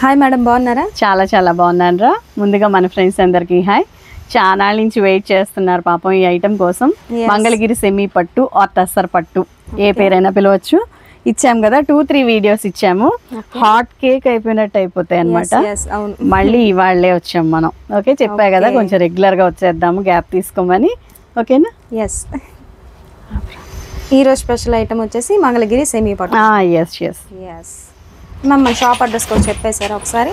Hi madam, బాగున్నారా? చాలా చాలా బాగున్నానురా. ముందుగా మన ఫ్రెండ్స్ అందరికీ హాయ్. చాలా నుంచి వెయిట్ చేస్తున్నారు పాపం ఈ ఐటమ్ కోసం. మంగళగిరి సెమీ పట్టు ఆర్ టస్సర్ పట్టు, ఏ పేరైనా పిలవచ్చు. ఇచ్చాం కదా, 2-3 వీడియోస్ ఇచ్చాము. హాట్ కేక్ అయిపోయినట్టు అయిపోతాయి అనమాట. మళ్ళీ ఇవాళ్లే వచ్చాం మనం. ఓకే, చెప్పా కదా కొంచెం రెగ్యులర్ గా వచ్చేద్దాము, గ్యాప్ తీసుకోమని. ఓకేనా? ఎస్. ఈరోజు స్పెషల్ ఐటమ్ వచ్చేసి మంగళగిరి సెమీ పట్టు. ఎస్ ఎస్ ఎస్ మ్యామ్, మన షాప్ అడ్రస్ కూడా చెప్పేశారా ఒకసారి?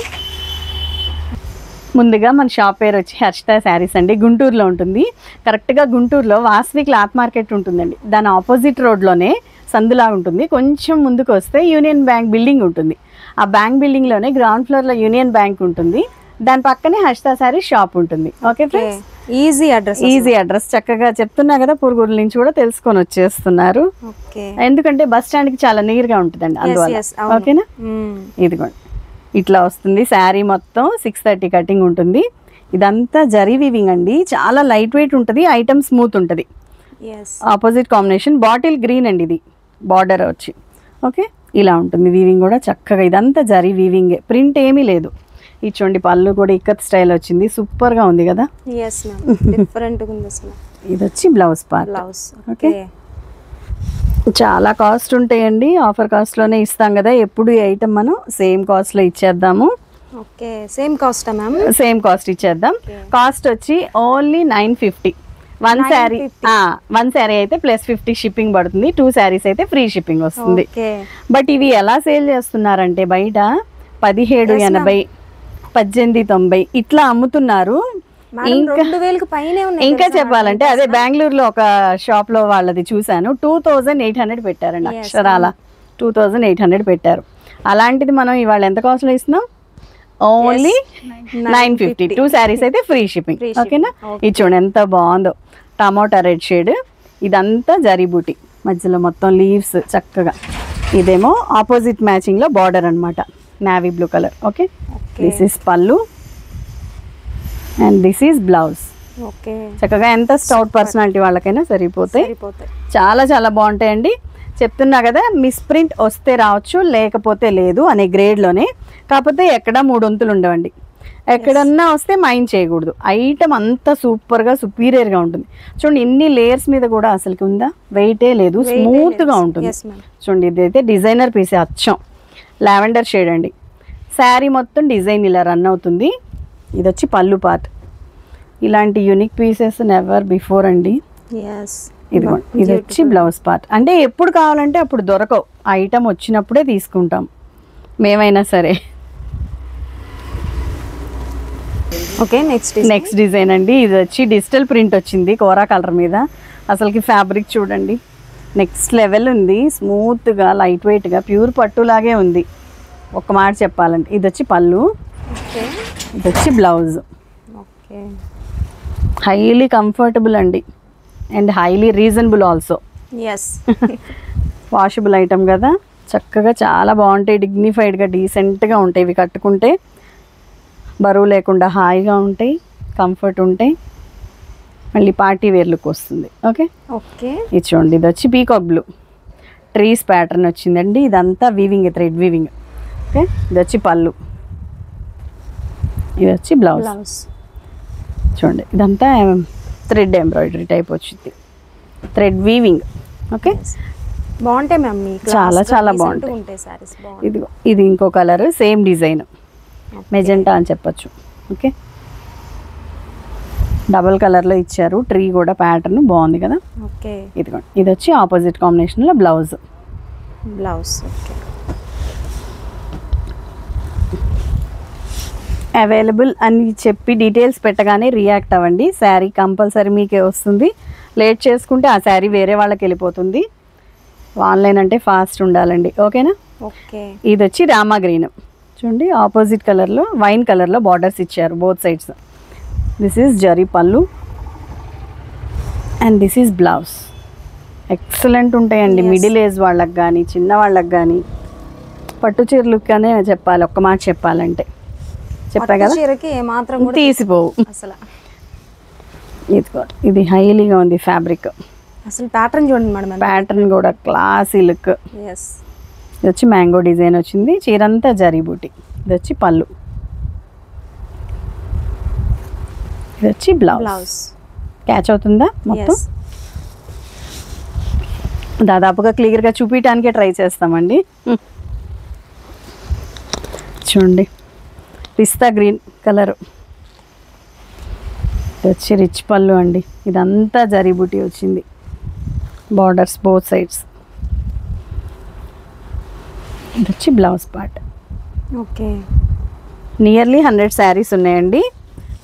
ముందుగా మన షాప్ పేరు వచ్చి హర్షిత శారీస్ అండి. గుంటూరులో ఉంటుంది. కరెక్ట్గా గుంటూరులో వాసవి క్లాత్ మార్కెట్ ఉంటుందండి. దాని ఆపోజిట్ రోడ్లోనే సందులా ఉంటుంది. కొంచెం ముందుకు వస్తే యూనియన్ బ్యాంక్ బిల్డింగ్ ఉంటుంది. ఆ బ్యాంక్ బిల్డింగ్లోనే గ్రౌండ్ ఫ్లోర్లో యూనియన్ బ్యాంక్ ఉంటుంది. దాని పక్కనే హర్షిత శారీస్ షాప్ ఉంటుంది. Okay friends, easy address. చక్కగా చెప్తున్నా కదా, పురుగుల నుంచి కూడా తెలుసుకొని వచ్చేస్తున్నారు. ఎందుకంటే బస్ స్టాండ్ కి చాలా నీరుగా ఉంటుందండి అందువల్ల. ఓకేనా? ఇదిగోండి, ఇట్లా వస్తుంది శారీ. మొత్తం 630 కటింగ్ ఉంటుంది. ఇదంతా జరీ వీవింగ్ అండి. చాలా లైట్ వెయిట్ ఉంటుంది. ఐటమ్ స్మూత్ ఉంటుంది. ఆపోజిట్ కాంబినేషన్ బాటిల్ గ్రీన్ అండి. ఇది బార్డర్ వచ్చి ఓకే ఇలా ఉంటుంది. వీవింగ్ కూడా చక్కగా, ఇదంతా జరీ వీవింగే, ప్రింట్ ఏమీ లేదు. ఈ చూడండి, పళ్ళు కూడా ఇక్కత్ స్టైల్ వచ్చింది. సూపర్ గా ఉంది కదా. ఇది వచ్చి బ్లౌజ్ పార్ట్. ఓకే, చాలా కాస్ట్ ఉంటాయండి. ఆఫర్ కాస్ట్ లోనే ఇస్తాం కదా ఎప్పుడు. ఈ ఐటమ్ మనం సేమ్ కాస్ట్ లో ఇచ్చేద్దాము. Okay, same cost ma'am? Same cost ఇచ్చేద్దాం. కాస్ట్ వచ్చి ఓన్లీ 950. వన్ శారీ అయితే +50 షిప్పింగ్ పడుతుంది. 2 శారీస్ అయితే ఫ్రీ షిప్పింగ్ వస్తుంది. బట్ ఇవి ఎలా సేల్ చేస్తున్నారంటే బయట 1780, 1890 ఇట్లా అమ్ముతున్నారు. ఇంకా చెప్పాలంటే అదే బెంగళూరులో ఒక షాప్ లో వాళ్ళది చూసాను, 2800 పెట్టారండి. అక్షరాల 2800 పెట్టారు. అలాంటిది మనం ఇవాళ ఎంత కాస్ట్ లో ఇస్తున్నాం? ఓన్లీ 950. 2 శారీస్ అయితే ఫ్రీ షిప్పింగ్. ఓకేనా? ఇది చూడండి ఎంత బాగుందో, టమాటా రెడ్ షేడ్. ఇదంతా జరీ బూటీ, మధ్యలో మొత్తం లీవ్స్ చక్కగా. ఇదేమో ఆపోజిట్ మ్యాచింగ్ లో బార్డర్ అనమాట, navy blue colour. Okay, this is పళ్ళు అండ్ దిస్ ఈస్ బ్లౌజ్. చక్కగా ఎంత స్టౌట్ పర్సనాలిటీ వాళ్ళకైనా సరిపోతాయి. చాలా చాలా బాగుంటాయండి. చెప్తున్నా కదా, మిస్ప్రింట్ వస్తే రావచ్చు, లేకపోతే లేదు అనే గ్రేడ్లోనే. కాకపోతే ఎక్కడ 3 వంతులు ఉండవండి. ఎక్కడన్నా వస్తే మైండ్ చేయకూడదు. ఐటమ్ అంతా సూపర్గా సుపీరియర్గా ఉంటుంది. చూడండి, ఇన్ని లేయర్స్ మీద కూడా అసలుకి ఉందా, వెయిటే లేదు, స్మూత్గా ఉంటుంది. చూడండి, ఇదైతే డిజైనర్ పీస్, అచ్చం లావెండర్ షేడ్ అండి. శారీ మొత్తం డిజైన్ ఇలా రన్ అవుతుంది. ఇది వచ్చి పళ్ళు పార్ట్. ఇలాంటి యూనిక్ పీసెస్ నెవర్ బిఫోర్ అండి. ఇది వచ్చి బ్లౌజ్ పార్ట్. అంటే ఎప్పుడు కావాలంటే అప్పుడు దొరకవు. ఐటమ్ వచ్చినప్పుడే తీసుకుంటాం మేమైనా సరే. ఓకే, నెక్స్ట్ డిజైన్ అండి. ఇది వచ్చి డిజిటల్ ప్రింట్ వచ్చింది కోరా కలర్ మీద. అసలుకి ఫ్యాబ్రిక్ చూడండి, నెక్స్ట్ లెవెల్ ఉంది. స్మూత్గా, లైట్ వెయిట్గా, ప్యూర్ పట్టులాగే ఉంది ఒక మాట చెప్పాలంటే. ఇది వచ్చి పళ్ళు, ఇది వచ్చి బ్లౌజ్. హైలీ కంఫర్టబుల్ అండి and highly reasonable also. Washable item కదా, చక్కగా చాలా బాగుంటాయి. డిగ్నిఫైడ్గా, డీసెంట్గా ఉంటాయి. ఇవి కట్టుకుంటే బరువు లేకుండా హాయిగా ఉంటాయి, కంఫర్ట్ ఉంటాయి. మళ్ళీ పార్టీ వేర్ లుక్ వస్తుంది. ఓకే, ఇది చూడండి, ఇది వచ్చి పీకాక్ బ్లూ ట్రీస్ ప్యాటర్న్ వచ్చిందండి. ఇదంతా వీవింగ్, థ్రెడ్ వీవింగ్. ఓకే, ఇది వచ్చి పళ్ళు, ఇది వచ్చి బ్లౌజ్. చూడండి, ఇదంతా థ్రెడ్ ఎంబ్రాయిడరీ టైప్ వచ్చింది, థ్రెడ్ వీవింగ్. ఓకే, బాగుంటాయి మ్యామ్, చాలా చాలా బాగుంటాయి. ఇది ఇంకో కలర్, సేమ్ డిజైన్, మెజెంటా అని చెప్పచ్చు. ఓకే, డబల్ కలర్లో ఇచ్చారు. ట్రీ కూడా ప్యాటర్న్ బాగుంది కదా. ఓకే, ఇదిగోండి, ఇది వచ్చి ఆపోజిట్ కాంబినేషన్లో బ్లౌజ్. ఓకే, అవైలబుల్ అని చెప్పి డీటెయిల్స్ పెట్టగానే రియాక్ట్ అవ్వండి. శారీ కంపల్సరీ మీకే వస్తుంది. లేట్ చేసుకుంటే ఆ శారీ వేరే వాళ్ళకి వెళ్ళిపోతుంది. ఆన్లైన్ అంటే ఫాస్ట్ ఉండాలండి. ఓకేనా? ఓకే, ఇది వచ్చి రామా గ్రీన్. చూడండి, ఆపోజిట్ కలర్లో వైన్ కలర్లో బార్డర్స్ ఇచ్చారు both sides. This is zari పళ్ళు and this is blouse. Excellent ఉంటాయండి మిడిల్ ఏజ్ వాళ్ళకి కానీ, చిన్న వాళ్ళకి కానీ. పట్టు చీరలు కానీ చెప్పాలి, ఒక్క మాట చెప్పాలంటే. చెప్పా కదా, తీసిపోవు అసలు. ఇది హైలీగా ఉంది ఫ్యాబ్రిక్. అసలు ప్యాటర్న్ చూడండి మేడం, ప్యాటర్న్ కూడా క్లాసీ లుక్. ఇది వచ్చి మ్యాంగో డిజైన్ వచ్చింది. చీరంతా జరీ బూటీ. ఇది వచ్చి పళ్ళు, ఇది వచ్చి బ్లౌజ్. క్యాచ్ అవుతుందా మొత్తం? దాదాపుగా క్లియర్గా చూపించడానికే ట్రై చేస్తామండి. చూడండి పిస్తా గ్రీన్ కలరు, ఇది వచ్చి రిచ్ పళ్ళు అండి. ఇదంతా జరీ బూటీ వచ్చింది, బార్డర్స్ బోత్ సైడ్స్. ఇది వచ్చి blouse part. Okay, nearly 100 saris ఉన్నాయండి.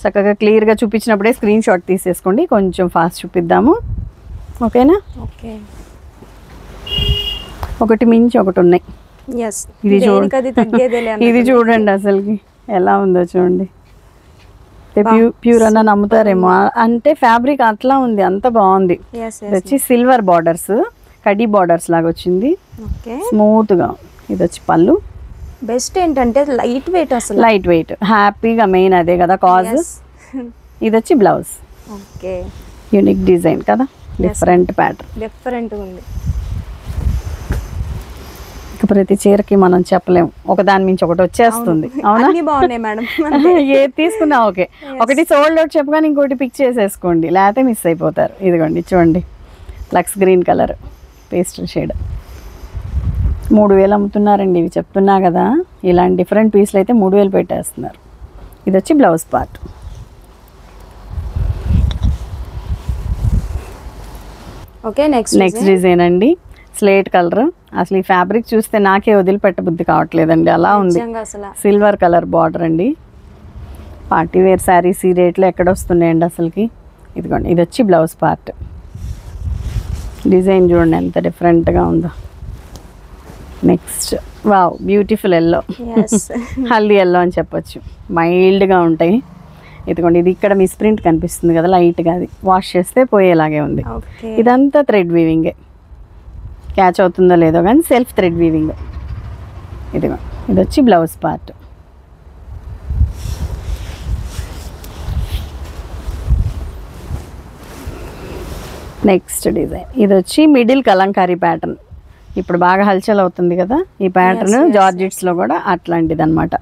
చక్కగా క్లియర్గా చూపించినప్పుడే స్క్రీన్ షాట్ తీసేసుకోండి. కొంచెం ఫాస్ట్ చూపిద్దాము, ఓకేనా? ఓకే, ఒకటి మించి ఒకటి ఉన్నాయి. ఇది ఇది చూడండి అసలుకి ఎలా ఉందో చూడండి. ప్యూర్ అన్న నమ్ముతారేమో, అంటే ఫ్యాబ్రిక్ అట్లా ఉంది, అంత బాగుంది. ఇది వచ్చి సిల్వర్ బార్డర్స్, కడ్డీ బార్డర్స్ లాగా వచ్చింది, స్మూత్గా. ఇది వచ్చి పళ్ళు. బెస్ట్ ఏంటంటే లైట్ వెయిట్, అసలు లైట్ వెయిట్, హ్యాపీగా మెయిన్ అదే కదా కాజ్. ఇది వచ్చి బ్లౌజ్. ఓకే, యూనిక్ డిజైన్ కదా, డిఫరెంట్ ప్యాటర్న్, డిఫరెంట్ ఉంది. ప్రతి చీరకి మనం చెప్పలేము, ఒకదాని మించి ఒకటి వచ్చేస్తుంది. అవునా? బాగున్నాయి మేడం, ఏది తీసుకున్నా ఓకే. ఒకటి సోల్డ్ అవుట్ చెప్పగానే ఇంకోటి పిక్ చేసేసుకోండి, లేకపోతే మిస్ అయిపోతారు. ఇదిగోండి చూడండి, లక్స్ గ్రీన్ కలర్ పేస్టల్ షేడ్. 3000 అమ్ముతున్నారండి ఇవి, చెప్తున్నా కదా. ఇలాంటి డిఫరెంట్ పీస్లు అయితే 3000 పెట్టేస్తున్నారు. ఇది వచ్చి blouse part. Okay, next design అండి, స్లేట్ కలర్. అసలు ఈ ఫ్యాబ్రిక్ చూస్తే నాకే వదిలిపెట్టబుద్ధి కావట్లేదండి, అలా ఉంది. సిల్వర్ కలర్ బార్డర్ అండి. పార్టీ వేర్ శారీస్ ఈ రేట్లో ఎక్కడ వస్తున్నాయండి అసలుకి. ఇదిగోండి, ఇది వచ్చి బ్లౌజ్ పార్ట్. డిజైన్ చూడండి ఎంత డిఫరెంట్గా ఉందో. Next wow, beautiful yellow, haldi yellow అని చెప్పొచ్చు, మైల్డ్గా ఉంటాయి. ఇదిగోండి, ఇది ఇక్కడ మిస్ ప్రింట్ కనిపిస్తుంది కదా లైట్గా, అది వాష్ చేస్తే పోయేలాగే ఉంది. ఇదంతా థ్రెడ్ వీవింగే, క్యాచ్ అవుతుందో లేదో కానీ సెల్ఫ్ థ్రెడ్ వీవింగ్. ఇదిగో, ఇది వచ్చి బ్లౌజ్ పార్ట్. నెక్స్ట్ డిజైన్, ఇది వచ్చి మిడిల్ కలంకారీ ప్యాటర్న్. ఇప్పుడు బాగా హల్చల్ అవుతుంది కదా ఈ ప్యాటర్న్, జార్జెట్స్లో కూడా అట్లాంటిది అనమాట.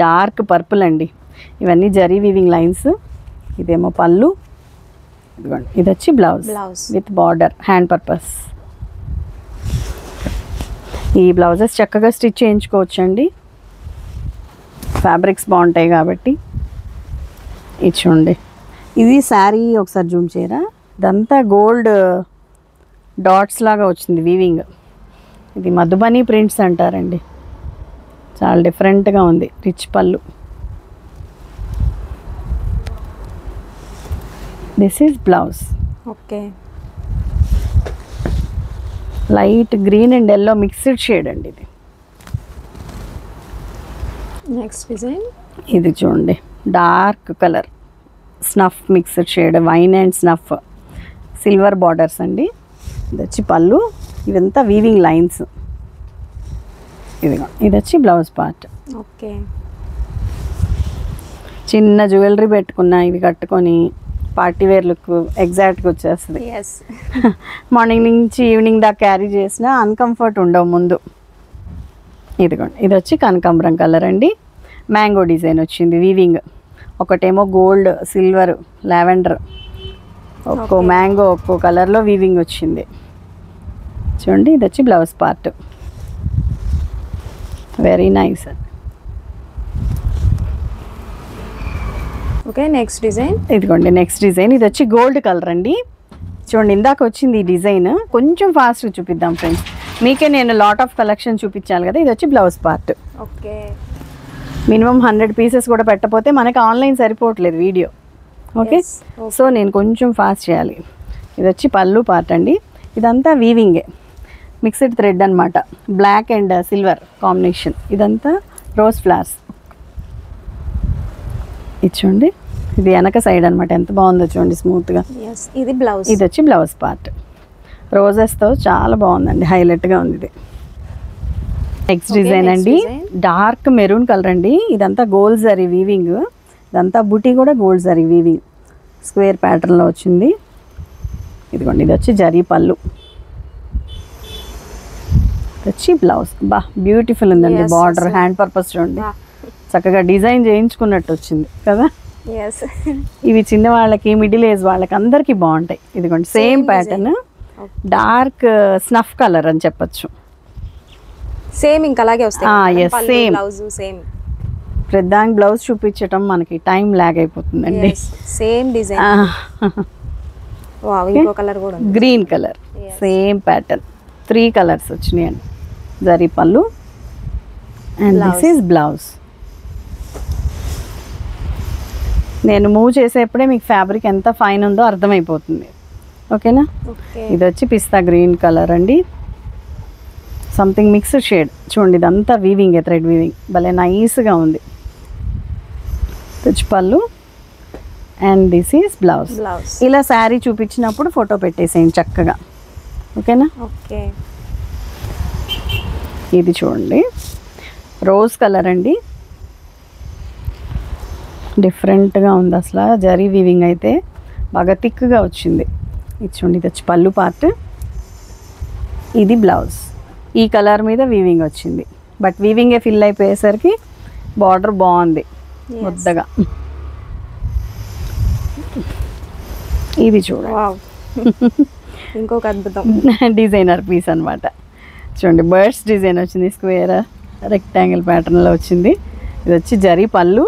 డార్క్ పర్పుల్ అండి. ఇవన్నీ జరీ వీవింగ్ లైన్స్. ఇదేమో పళ్ళు. ఇదిగోండి, ఇది వచ్చి blouse with border, hand purpose. ఈ బ్లౌజెస్ చక్కగా స్టిచ్ చేయించుకోవచ్చు అండి, ఫ్యాబ్రిక్స్ బాగుంటాయి కాబట్టి. ఇది చూడండి, ఇది శారీ ఒకసారి జూమ్ చేయరా. ఇదంతా గోల్డ్ డాట్స్ లాగా వచ్చింది వీవింగ్. ఇది మధుబనీ ప్రింట్స్ అంటారండి, చాలా డిఫరెంట్గా ఉంది. రిచ్ పళ్ళు. This is blouse. Okay, light green and yellow mixed shade అండి ఇది. నెక్స్ట్ డిజైన్, ఇది చూడండి, dark colour, snuff mixed shade, wine and snuff, silver borders అండి. ఇది వచ్చి పళ్ళు. ఇదంతా వీవింగ్ లైన్స్. ఇదిగో, ఇది వచ్చి బ్లౌజ్ పార్ట్. ఓకే, చిన్న జ్యువెలరీ పెట్టుకున్నా ఇవి కట్టుకొని పార్టీ వేర్ లుక్ ఎగ్జాక్ట్గా వచ్చేస్తుంది. మార్నింగ్ నుంచి ఈవినింగ్ దాకా క్యారీ చేసినా అన్కంఫర్ట్ ఉండవు ముందు. ఇదిగోండి, ఇది వచ్చి కనకాంబరం కలర్ అండి. మ్యాంగో డిజైన్ వచ్చింది వీవింగ్. ఒకటేమో గోల్డ్, సిల్వర్, లావెండర్, ఒక్కో మ్యాంగో ఒక్కో కలర్లో వీవింగ్ వచ్చింది. చూడండి, ఇది వచ్చి blouse part. Very nice. Okay, next design. ఇదిగోండి, నెక్స్ట్ డిజైన్. ఇది వచ్చి గోల్డ్ కలర్ అండి. చూడండి, ఇందాక వచ్చింది ఈ డిజైన్. కొంచెం ఫాస్ట్గా చూపిద్దాం ఫ్రెండ్స్, మీకే నేను లాట్ ఆఫ్ కలెక్షన్ చూపించాలి కదా. ఇది వచ్చి blouse part. Okay, minimum 100 pieces కూడా పెట్టకపోతే మనకి ఆన్లైన్ సరిపోవట్లేదు వీడియో. ఓకే, సో నేను కొంచెం ఫాస్ట్ చేయాలి. ఇది వచ్చి పళ్ళు పార్ట్ అండి. ఇదంతా వీవింగే, మిక్స్డ్ థ్రెడ్ అనమాట, బ్లాక్ అండ్ సిల్వర్ కాంబినేషన్. ఇదంతా రోజ్ ఫ్లవర్స్. ఇది చూడండి, ఇది వెనక సైడ్ అనమాట, ఎంత బాగుందో చూడండి స్మూత్గా. ఇది బ్లౌజ్. ఇది వచ్చి బ్లౌజ్ పార్ట్. రోజెస్తో చాలా బాగుందండి, హైలైట్గా ఉంది ఇది. నెక్స్ట్ డిజైన్ అండి, డార్క్ మెరూన్ కలర్ అండి. ఇదంతా గోల్డ్ జరీ వీవింగ్, ఇదంతా బుటీ కూడా గోల్డ్ జరీ వీవింగ్, స్క్వేర్ ప్యాటర్న్లో వచ్చింది. ఇదిగోండి, ఇది వచ్చి జరీ పళ్ళు. ఇది వచ్చి బ్లౌజ్. బా బ్యూటిఫుల్ ఉందండి బార్డర్, హ్యాండ్ పర్పస్ చూడండి. చక్కగా డిజైన్ చేయించుకున్నట్టు వచ్చింది కదా. ఎస్, ఇవి చిన్న వాళ్ళకి, మిడిల్ ఏజ్ వాళ్ళకి అందరికీ బాగుంటాయి. ఇదిగోండి same pattern, dark snuff colour అని చెప్పచ్చు. సేమ్ ఇంకా అలాగే వస్తాయి. Yes, same blouse same. ప్రధాని బ్లౌజ్ చూపించటం మనకి టైం లాగ్ అయిపోతుందండి. Same design. వావ్, ఇంకో కలర్ కూడా ఉంది, green colour, same pattern. 3 colours వచ్చినాయండి. జరీ పళ్ళు అండ్ దిస్ ఈజ్ బ్లౌజ్. నేను మూవ్ చేసేప్పుడే మీకు ఫ్యాబ్రిక్ ఎంత ఫైన్ ఉందో అర్థమైపోతుంది. ఓకేనా. ఇది వచ్చి పిస్తా గ్రీన్ కలర్ అండి, సంథింగ్ మిక్స్డ్ షేడ్. చూడండి ఇదంతా వీవింగ్, థ్రెడ్ వీవింగ్, భలే నైస్గా ఉంది. తెచ్చి పళ్ళు అండ్ దిస్ ఈజ్ బ్లౌజ్. ఇలా శారీ చూపించినప్పుడు ఫోటో పెట్టేసేయండి చక్కగా. ఓకేనా. ఓకే, ఇది చూడండి రోజ్ కలర్ అండి, డిఫరెంట్గా ఉంది అసలు. జరీ వీవింగ్ అయితే బాగా థిక్గా వచ్చింది. ఇది చూడండి, ఇది వచ్చి పళ్ళు పార్ట్, ఇది బ్లౌజ్. ఈ కలర్ మీద వీవింగ్ వచ్చింది, బట్ వీవింగే ఫిల్ అయిపోయేసరికి బార్డర్ బాగుంది ముద్దగా. ఇది చూడండి ఇంకొక అద్భుతం డిజైనర్ పీస్ అనమాట. చూడండి బర్డ్స్ డిజైన్ వచ్చింది, స్క్వేర్ రెక్టాంగిల్ ప్యాటర్న్లో వచ్చింది. ఇది వచ్చి జరీ పళ్ళు.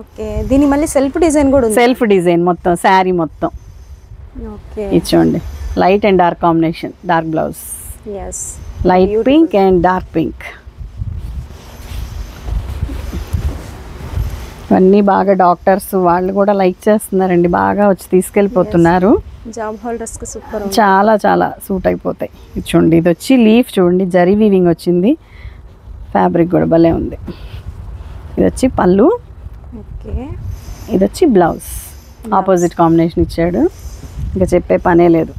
ఓకే, దీని మళ్ళీ సెల్ఫ్ డిజైన్ కూడా ఉంది. సెల్ఫ్ డిజైన్ మొత్తం శారీ మొత్తం. ఓకే, ఇది చూడండి light and dark combination, dark blouse, yes, light pink and dark pink. ఇవన్నీ బాగా డాక్టర్స్ వాళ్ళు కూడా లైక్ చేస్తున్నారండి, బాగా వచ్చి తీసుకెళ్ళిపోతున్నారు. జాబ్ హోల్డర్స్కి సూపర్, చాలా చాలా సూట్ అయిపోతాయి. ఇది చూడండి, ఇది వచ్చి లీఫ్ చూడండి, జరీ వీవింగ్ వచ్చింది, ఫ్యాబ్రిక్ కూడా భలే ఉంది. ఇది వచ్చి పళ్ళు, ఓకే, ఇది వచ్చి బ్లౌజ్. ఆపోజిట్ కాంబినేషన్ ఇచ్చాడు, ఇంకా చెప్పే పనే లేదు.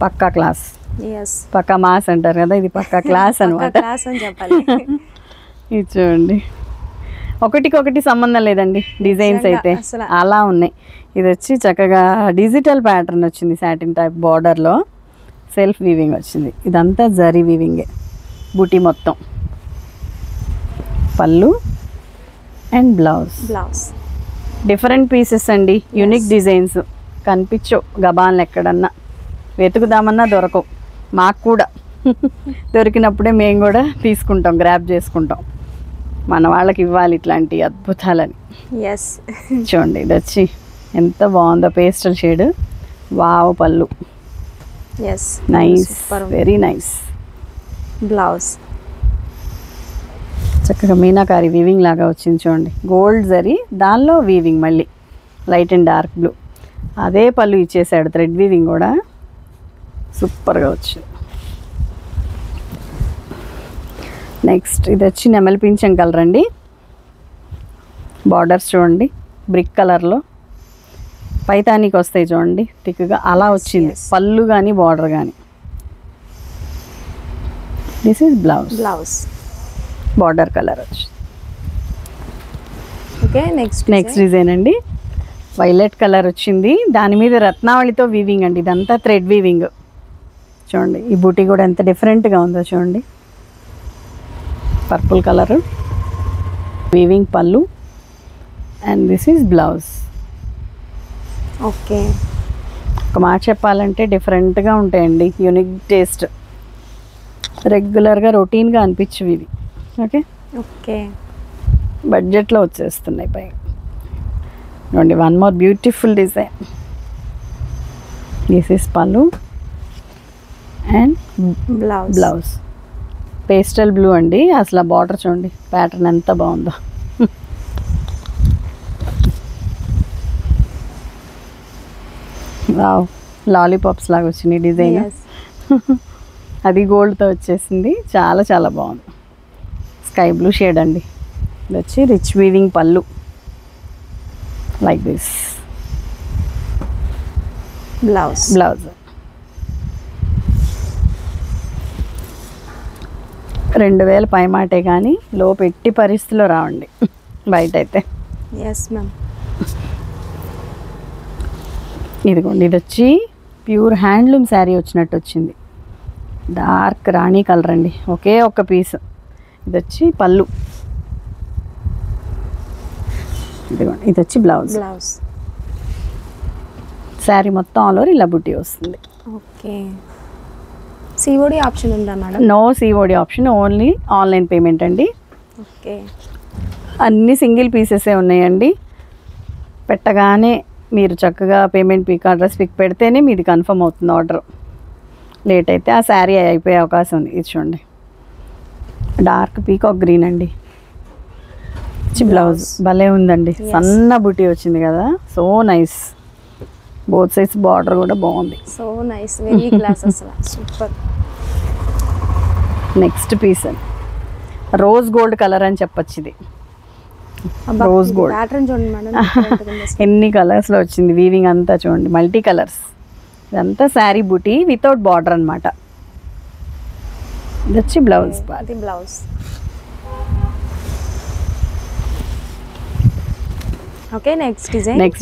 పక్కా క్లాస్, పక్కా మాస్ అంటారు కదా, ఇది పక్కా క్లాస్ అనమాట. ఇది చూడండి ఒకటికొకటి సంబంధం లేదండి, డిజైన్స్ అయితే అలా ఉన్నాయి. ఇది వచ్చి చక్కగా డిజిటల్ ప్యాటర్న్ వచ్చింది, సాటిన్ టైప్ బార్డర్లో సెల్ఫ్ వీవింగ్ వచ్చింది. ఇదంతా జరీ వీవింగే, బూటీ మొత్తం. పళ్ళు అండ్ బ్లౌజ్. డిఫరెంట్ పీసెస్ అండి, యూనిక్ డిజైన్స్. కనిపించవు గబాన్లు ఎక్కడన్నా, వెతుకుదామన్నా దొరకవు. మాకు కూడా దొరికినప్పుడే మేము కూడా తీసుకుంటాం, గ్రాప్ చేసుకుంటాం. మన వాళ్ళకి ఇవ్వాలి ఇట్లాంటి అద్భుతాలని. చూడండి ఇది వచ్చి ఎంత బాగుందో, పేస్టల్ షేడ్. వావ్, పళ్ళు నైస్, వెరీ నైస్. బ్లౌజ్ చక్కగా మీనాకారి వీవింగ్ లాగా వచ్చింది చూడండి, గోల్డ్ జరీ, దానిలో వీవింగ్ మళ్ళీ లైట్ అండ్ డార్క్ బ్లూ. అదే పళ్ళు ఇచ్చేసాడు, థ్రెడ్ వీవింగ్ కూడా సూపర్గా వచ్చింది. నెక్స్ట్ ఇది వచ్చి నెమలి పింఛం కలర్ అండి, బార్డర్స్ చూడండి బ్రిక్ కలర్లో, పైతానికి వస్తాయి చూడండి థిక్గా, అలా వచ్చింది పళ్ళు కానీ బార్డర్ కానీ. This is blouse, border colour వచ్చి. ఓకే, నెక్స్ట్ డిజైన్ అండి, వైలెట్ కలర్ వచ్చింది, దాని మీద రత్నావళితో వీవింగ్ అండి, ఇదంతా థ్రెడ్ వీవింగ్. చూడండి ఈ బూటీ కూడా ఎంత డిఫరెంట్గా ఉందో చూడండి, పర్పుల్ కలర్, వీవింగ్ పళ్ళు and this is blouse. Okay, ఒక మాట చెప్పాలంటే డిఫరెంట్గా ఉంటాయండి, యూనిక్ టేస్ట్, రెగ్యులర్గా రొటీన్గా అనిపించవు ఇవి. ఓకే ఓకే, బడ్జెట్లో వచ్చేస్తున్నాయి పై. చూడండి one more beautiful design. This is పళ్ళు అండ్ బ్లౌజ్. పేస్టల్ బ్లూ అండి, అసలు బార్డర్ చూడండి ప్యాటర్న్ ఎంత బాగుందో. వావ్, లాలీపాప్స్ లాగా వచ్చినాయి డిజైన్. అది గోల్డ్తో వచ్చేసింది, చాలా చాలా బాగుంది. స్కై బ్లూ షేడ్ అండి. ఇది వచ్చి rich weaving pallu like this. Blouse 2000 పైమాటే కానీ లో పెట్టి పరిస్థితిలో రావండి బయట అయితే. Yes ma'am. ఇదిగోండి, ఇది వచ్చి ప్యూర్ హ్యాండ్లూమ్ శారీ వచ్చినట్టు వచ్చింది, డార్క్ రాణి కలర్ అండి, ఒకే ఒక్క పీస్. ఇది వచ్చి పళ్ళు ఇదిగోండి, ఇది వచ్చి బ్లౌజ్. బ్లౌజ్. శారీ మొత్తం ఆల్ ఓవర్ ఇలా బుట్టి వస్తుంది. ఓకే. సిఓడి ఆప్షన్ ఉందా madam? No COD option, only online payment అండి. ఓకే. అన్ని సింగిల్ పీసెసే ఉన్నాయండి. పెట్టగానే మీరు చక్కగా పేమెంట్ పిక్, అడ్రస్ పిక్ పెడితేనే మీది కన్ఫర్మ్ అవుతుంది ఆర్డర్. లేట్ అయితే ఆ శారీ అయిపోయే అవకాశం ఉంది. ఇది చూడండి, డార్క్ పీకాక్ గ్రీన్ అండి. బ్లౌజ్ భలే ఉందండి, సన్న బుట్టి వచ్చింది కదా, so nice. Both sides border కూడా బాగుంది. సో నైస్, వెరీ క్లాస్ అసలు సూపర్. నెక్స్ట్ పీస్ అండి, రోజ్ గోల్డ్ కలర్ అని చెప్పచ్చు. ఇది రోజ్ గోల్డ్ ప్యాటర్న్ చూడండి మేడం, ఎన్ని కలర్స్లో వచ్చింది. వీవింగ్ అంతా చూడండి, మల్టీ కలర్స్. ఇదంతా శారీ బుటీ వితౌట్ బార్డర్ అనమాట. ఇది వచ్చి బ్లౌజ్. అది బ్లౌజ్. ఓకే. నెక్స్ట్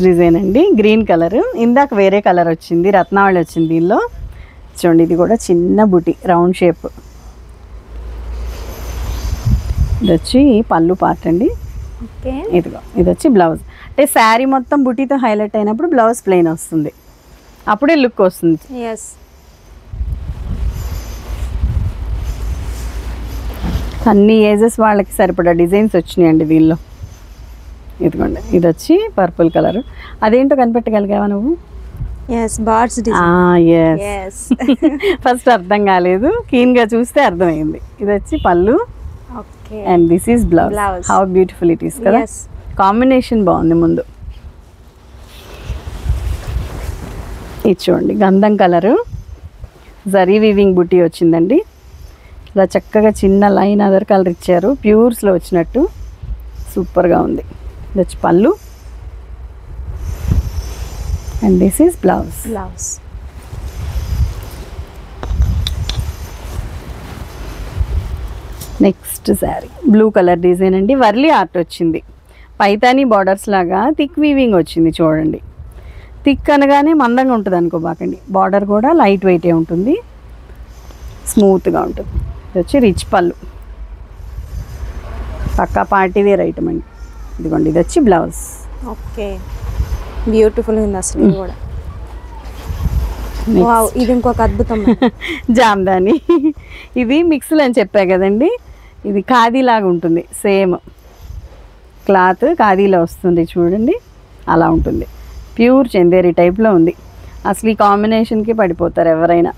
డిజైన్ అండి, గ్రీన్ కలర్. ఇందాక వేరే కలర్ వచ్చింది, రత్నావళి వచ్చింది దీనిలో. చూడండి, ఇది కూడా చిన్న బుటీ, రౌండ్ షేప్. ఇది వచ్చి పళ్ళు పార్ట్ అండి. ఓకే. ఇదిగో, ఇది వచ్చి బ్లౌజ్. అంటే శారీ మొత్తం బుటీతో హైలైట్ అయినప్పుడు బ్లౌజ్ ప్లెయిన్ వస్తుంది, అప్పుడే లుక్ వస్తుంది. ఎస్. అన్ని ఏజెస్ వాళ్ళకి సరిపడా డిజైన్స్ వచ్చినాయండి దీనిలో. ఇదిగోండి, ఇది వచ్చి పర్పుల్ కలర్. అదేంటో కనిపెట్టగలిగావా నువ్వు? Yes, birds design. Yes. First అర్థం కాలేదు, క్లీన్గా చూస్తే అర్థమైంది. ఇది వచ్చి pallu. Okay. And this is blouse. How beautiful it is కదా, కాంబినేషన్ బాగుంది. ముందు ఇది చూడండి, గంధం కలరు, జరీ వీవింగ్ బుట్టి వచ్చిందండి. ఇలా చక్కగా చిన్న లైన్ అదర్ కలర్ ఇచ్చారు, ప్యూర్స్లో వచ్చినట్టు సూపర్గా ఉంది. ఇది వచ్చి పళ్ళు. And this is blouse. Next sari blue colour design అండి, వర్లీ ఆర్ట్ వచ్చింది. పైతానీ బార్డర్స్ లాగా థిక్ వీవింగ్ వచ్చింది చూడండి. థిక్ అనగానే మందంగా ఉంటుంది అనుకోబాకండి, బార్డర్ కూడా లైట్ వెయిటే ఉంటుంది, స్మూత్గా ఉంటుంది. ఇది వచ్చి రిచ్ పళ్ళు, పక్కా పార్టీ వేర్ ఐటమ్ అండి. ఇదిగోండి, ఇది వచ్చి బ్లౌజ్. ఓకే. బ్యూటిఫుల్ ఉంది అసలు. ఇది కూడా వావ్, ఇది ఇంకొక అద్భుతం. జామ్దాని. ఇది మిక్స్లు అని చెప్పా కదండి, ఇది ఖాదీ లాగా ఉంటుంది, సేమ్ క్లాత్ ఖాదీలో వస్తుంది చూడండి, అలా ఉంటుంది. ప్యూర్ చందేరి టైప్లో ఉంది. అసలు ఈ కాంబినేషన్కి పడిపోతారు ఎవరైనా.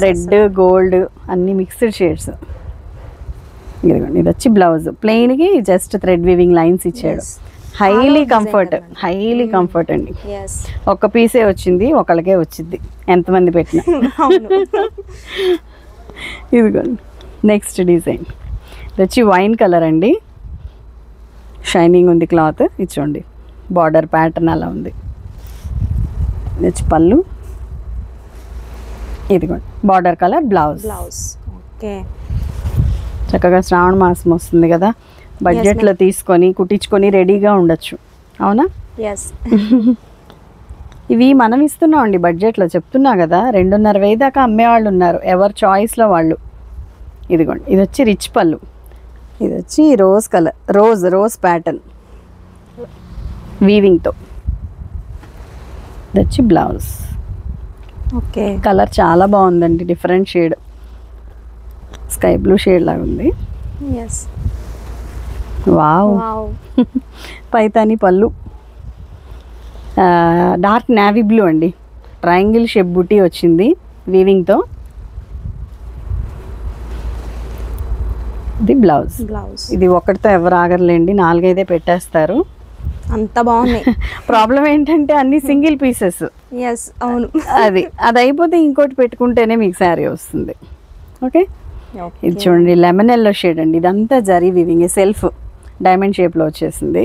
రెడ్ గోల్డ్ అన్ని మిక్స్డ్ షేడ్స్. ఇదిగోండి, ఇది వచ్చి బ్లౌజ్. ప్లెయిన్కి జస్ట్ థ్రెడ్ వీవింగ్ లైన్స్ ఇచ్చాడు. హైలీ కంఫర్ట్ అండి. ఒక్క పీసే వచ్చింది, ఒకళ్ళకే వచ్చింది ఎంతమంది పెట్టినా. ఇదిగోండి, నెక్స్ట్ డిజైన్. ఇది వచ్చి వైన్ కలర్ అండి, షైనింగ్ ఉంది క్లాత్. ఇచ్చోండి, బార్డర్ ప్యాటర్న్ అలా ఉంది. ఇది వచ్చి పళ్ళు. ఇదిగోండి, బార్డర్ కలర్ బ్లౌజ్. ఓకే. చక్కగా శ్రావణ మాసం వస్తుంది కదా, బడ్జెట్లో తీసుకొని కుట్టించుకొని రెడీగా ఉండొచ్చు. అవునా? ఇవి మనం ఇస్తున్నామండి బడ్జెట్లో, చెప్తున్నా కదా. 2.5 దాకా అమ్మేవాళ్ళు ఉన్నారు, ఎవరి చాయిస్లో వాళ్ళు. ఇదిగోండి, ఇది వచ్చి రిచ్ పళ్ళు. ఇది వచ్చి రోజ్ కలర్, రోజ్ ప్యాటర్న్ వీవింగ్తో. ఇది వచ్చి బ్లౌజ్. ఓకే. కలర్ చాలా బాగుందండి, different shade, sky blue shade లాగా ఉంది. వావ్. పైతాని పళ్ళు, డార్క్ నావీ బ్లూ అండి, ట్రయాంగిల్ షేప్ బుటీ వచ్చింది వీవింగ్తో. ఇది బ్లౌజ్. ఇది ఒకటితో ఎవరు ఆగర్లేండి, 4-5 పెట్టేస్తారు, అంత బాగున్నాయి. ప్రాబ్లం ఏంటంటే అన్ని సింగిల్ పీసెస్. అవును. అది అయిపోతే ఇంకోటి పెట్టుకుంటేనే మీకు శారీ వస్తుంది. ఓకే. ఇది చూడండి, లెమన్ ఎల్లో షేడ్ అండి, ఇదంతా జరీ వీవింగ్, సెల్ఫ్ డైమండ్ షేప్లో వచ్చేసింది.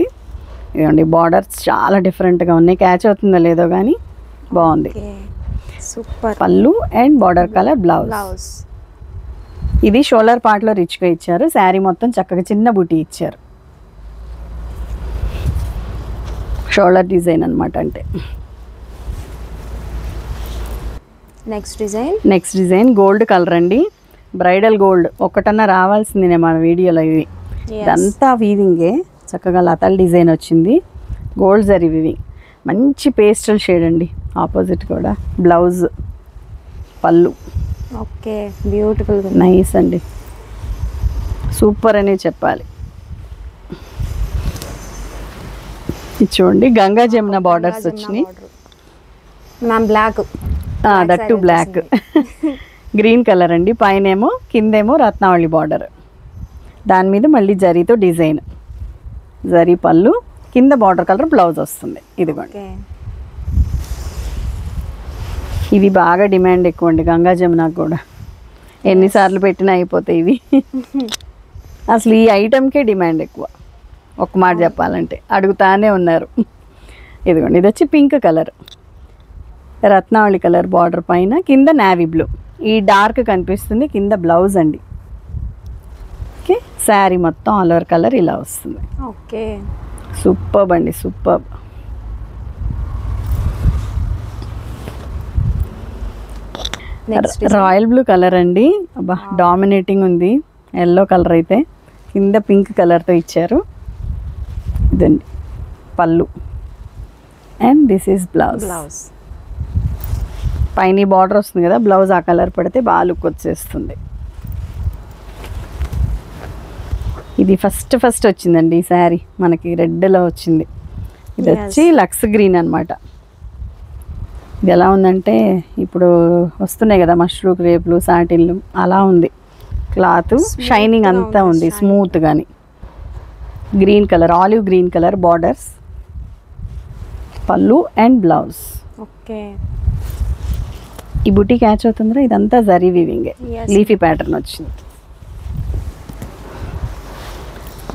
ఇదిగోండి, బార్డర్స్ చాలా డిఫరెంట్గా ఉన్నాయి, క్యాచ్ అవుతుందో లేదో కానీ బాగుంది. సూపర్. పళ్ళు అండ్ బార్డర్ కలర్ బ్లౌజ్. ఇది షోల్డర్ పార్ట్లో రిచ్గా ఇచ్చారు, శారీ మొత్తం చక్కగా చిన్న బుటీ ఇచ్చారు. షోల్డర్ డిజైన్ అనమాట. అంటే నెక్స్ట్ డిజైన్ గోల్డ్ కలర్ అండి, బ్రైడల్ గోల్డ్. ఒకటన్నా రావాల్సింది మన వీడియోలో. ఇది ఇదంతా వీవింగే, చక్కగా లతల్ డిజైన్ వచ్చింది, గోల్డ్ జరీ వివింగ్, మంచి పేస్టల్ షేడ్ అండి. ఆపోజిట్ కూడా blouse, pallu. Okay, beautiful, nice అండి, సూపర్ అనే చెప్పాలి. ఇది చూడండి గంగా జమున బార్డర్స్ వచ్చినాయి ma'am. Black, that to black, green colour అండి. పైనేమో కిందేమో రత్నావళి బార్డర్, దాని మీద మళ్ళీ జరీతో డిజైన్, జరీ పళ్ళు, కింద బార్డర్ కలర్ బ్లౌజ్ వస్తుంది. ఇదిగోండి, ఇవి బాగా డిమాండ్ ఎక్కువ అండి గంగా జమునకు కూడా. ఎన్నిసార్లు పెట్టినా అయిపోతాయి ఇవి. అసలు ఈ ఐటమ్కే డిమాండ్ ఎక్కువ, ఒక మాట చెప్పాలంటే. అడుగుతానే ఉన్నారు. ఇదిగోండి, ఇది వచ్చి పింక్ కలర్, రత్నావళి కలర్ బార్డర్ పైన, కింద నావీ బ్లూ. ఈ డార్క్ కనిపిస్తుంది కింద బ్లౌజ్ అండి. ఓకే, శారీ మొత్తం ఆల్ ఓవర్ కలర్ ఇలా వస్తుంది. ఓకే, సూపర్బ్ అండి, సూపర్బ్. రాయల్ బ్లూ కలర్ అండి. అబ్బా, డామినేటింగ్ ఉంది. ఎల్లో కలర్ అయితే కింద పింక్ కలర్తో ఇచ్చారు. ఇదండి పళ్ళు, అండ్ దిస్ ఈజ్ బ్లౌజ్. పైన బార్డర్ వస్తుంది కదా, బ్లౌజ్ ఆ కలర్ పడితే బాగా లుక్ వచ్చేస్తుంది. ఇది ఫస్ట్ వచ్చిందండి ఈ శారీ మనకి, రెడ్లో వచ్చింది. ఇది వచ్చి లక్స్ గ్రీన్ అనమాట. ఇది ఎలా ఉందంటే ఇప్పుడు వస్తున్నాయి కదా మష్రూ క్రేప్లు, సాటిన్లు, అలా ఉంది క్లాత్. షైనింగ్ అంతా ఉంది, స్మూత్ గాని. Green colour, olive green colour borders, పళ్ళు అండ్ బ్లౌజ్. ఓకే, ఈ బుటీ క్యాచ్ అవుతుందా? ఇదంతా జరీ వీవింగ్, లీఫీ ప్యాటర్న్ వచ్చింది.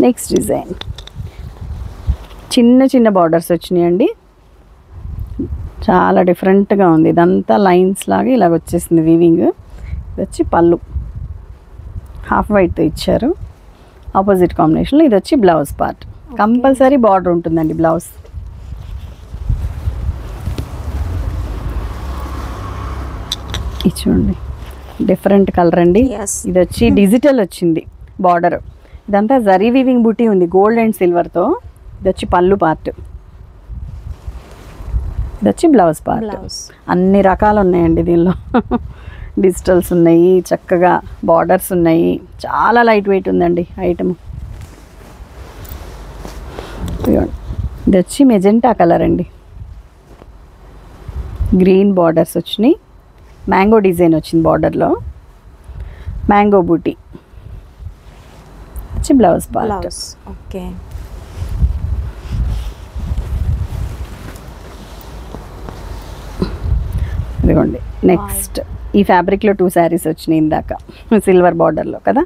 నెక్స్ట్ డిజైన్ చిన్న చిన్న బార్డర్స్ వచ్చినాయండి, చాలా డిఫరెంట్గా ఉంది. ఇదంతా లైన్స్ లాగా ఇలాగ వచ్చేసింది వీవింగ్. ఇది వచ్చి పళ్ళు, హాఫ్ వైట్తో ఇచ్చారు. ఆపోజిట్ కాంబినేషన్లో ఇది వచ్చి బ్లౌజ్ పార్ట్. కంపల్సరీ బార్డర్ ఉంటుందండి బ్లౌజ్. ఇది చూడండి డిఫరెంట్ కలర్ అండి. ఇది వచ్చి డిజిటల్ వచ్చింది బార్డర్. ఇదంతా జరీ వీవింగ్ బుటీ ఉంది గోల్డ్ అండ్ సిల్వర్తో. ఇది వచ్చి పళ్ళు పార్ట్, ఇది వచ్చి బ్లౌజ్ పార్ట్. అన్ని రకాలు ఉన్నాయండి దీనిలో. డిజిటల్స్ ఉన్నాయి, చక్కగా బార్డర్స్ ఉన్నాయి, చాలా లైట్ వెయిట్ ఉందండి ఐటమ్. ఇది వచ్చి మెజెంటా కలర్ అండి, గ్రీన్ బార్డర్స్ వచ్చినాయి, మ్యాంగో డిజైన్ వచ్చింది బార్డర్లో, మ్యాంగో బూటీ వచ్చి బ్లౌజ్ పార్ట్. ఓకే, ఇదిగోండి నెక్స్ట్ ఈ ఫ్యాబ్రిక్లో 2 శారీస్ వచ్చినాయి ఇందాక సిల్వర్ బార్డర్లో కదా.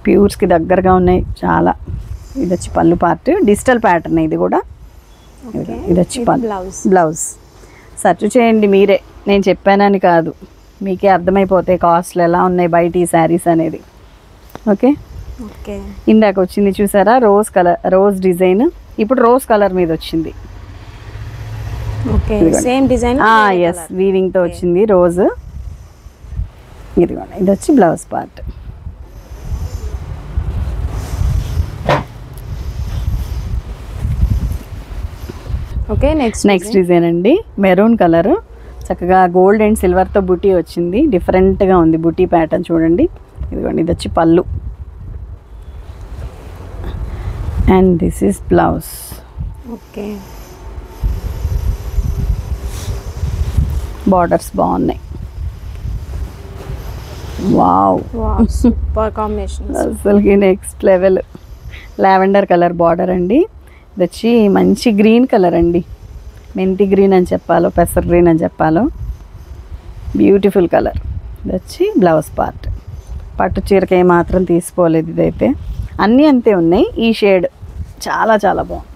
ప్యూర్స్కి దగ్గరగా ఉన్నాయి చాలా. ఇది వచ్చి పళ్ళు పార్ట్, డిజిటల్ ప్యాటర్న్ ఇది కూడా. ఇది వచ్చి బ్లౌజ్. సెర్చ్ చేయండి మీరే, నేను చెప్పానని కాదు, మీకే అర్థమైపోతాయి కాస్ట్లు ఎలా ఉన్నాయి బయట ఈ శారీస్ అనేది. ఓకే, ఇందాక వచ్చింది చూసారా రోజ్ కలర్, రోజ్ డిజైన్. ఇప్పుడు రోజ్ కలర్ మీద వచ్చింది. సేమ్ డిజైన్, ఎస్, వీవింగ్ తో వచ్చింది రోజ్. ఇదిగోండి, ఇది వచ్చి blouse part. Okay, next design అండి, మెరూన్ కలర్, చక్కగా గోల్డ్ అండ్ సిల్వర్తో బుటీ వచ్చింది. డిఫరెంట్గా ఉంది బుటీ ప్యాటర్న్ చూడండి. ఇదిగోండి, ఇది వచ్చి పళ్ళు and this is blouse. Okay, borders బాగున్నాయి. వావ్, సూపర్ కాంబినేషన్, అసలుకి next level. Lavender colour border అండి. ఇది వచ్చి మంచి గ్రీన్ కలర్ అండి, మెంతి గ్రీన్ అని చెప్పాలో పెసర్ గ్రీన్ అని చెప్పాలో, బ్యూటిఫుల్ కలర్. ఇది వచ్చి బ్లౌజ్ పార్ట్. పట్టు చీరకి ఏమాత్రం తీసుకోలేదు, ఇదైతే అన్నీ అంతే ఉన్నాయి. ఈ షేడ్ చాలా చాలా బాగుంది.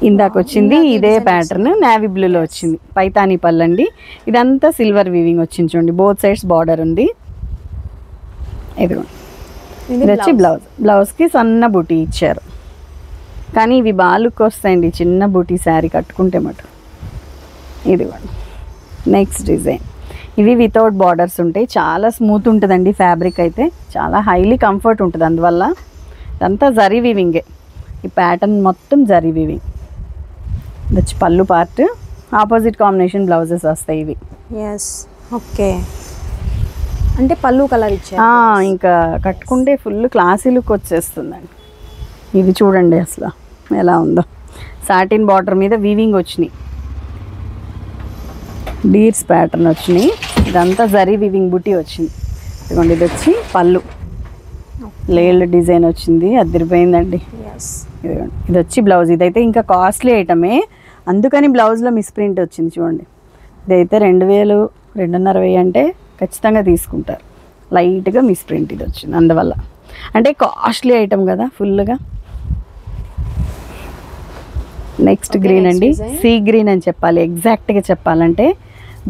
ఇందాక వచ్చింది ఇదే ప్యాటర్న్ నేవీ బ్లూలో వచ్చింది, పైతానీ పళ్ళండి. ఇదంతా సిల్వర్ వీవింగ్ వచ్చింది చూడండి, బోత్ సైడ్స్ బార్డర్ ఉంది. ఇదిగోండి, ఇది వచ్చి బ్లౌజ్. బ్లౌజ్కి సన్న బూటీ ఇచ్చారు, కానీ ఇవి బాగా లుక్ వస్తాయండి చిన్న బూటీ శారీ కట్టుకుంటే మటు. ఇదిగోండి నెక్స్ట్ డిజైన్. ఇవి వితౌట్ బార్డర్స్ ఉంటాయి, చాలా స్మూత్ ఉంటుందండి ఫ్యాబ్రిక్ అయితే, చాలా హైలీ కంఫర్ట్ ఉంటుంది. అందువల్ల ఇదంతా జరీ వీవింగే, ఈ ప్యాటర్న్ మొత్తం జరీ వీవింగ్. ఇది వచ్చి పళ్ళు పార్ట్, ఆపోజిట్ కాంబినేషన్ బ్లౌజెస్ వస్తాయి ఇవి. ఎస్ ఓకే, అంటే పళ్ళు కలర్ ఇచ్చారు. ఇంకా కట్టుకుంటే ఫుల్ క్లాసీ లుక్ వచ్చేస్తుందండి. ఇది చూడండి అసలు ఎలా ఉందో. సాటిన్ బార్డర్ మీద వీవింగ్ వచ్చినాయి, బీడ్స్ ప్యాటర్న్ వచ్చినాయి. ఇదంతా జరీ వీవింగ్ బుటీ వచ్చింది. ఇదిగోండి ఇది వచ్చి పళ్ళు, లేయర్డ్ డిజైన్ వచ్చింది, అదిరిపోయిందండి. ఇదిగోండి ఇది వచ్చి బ్లౌజ్. ఇదైతే ఇంకా కాస్ట్లీ ఐటమే, అందుకని బ్లౌజ్లో మిస్ప్రింట్ వచ్చింది చూడండి. ఇదైతే 2000 2500 అంటే ఖచ్చితంగా తీసుకుంటారు. లైట్గా మిస్ప్రింట్ ఇది వచ్చింది అందువల్ల, అంటే కాస్ట్లీ ఐటమ్ కదా ఫుల్గా. నెక్స్ట్ గ్రీన్ అండి, సీ గ్రీన్ అని చెప్పాలి, ఎగ్జాక్ట్గా చెప్పాలంటే.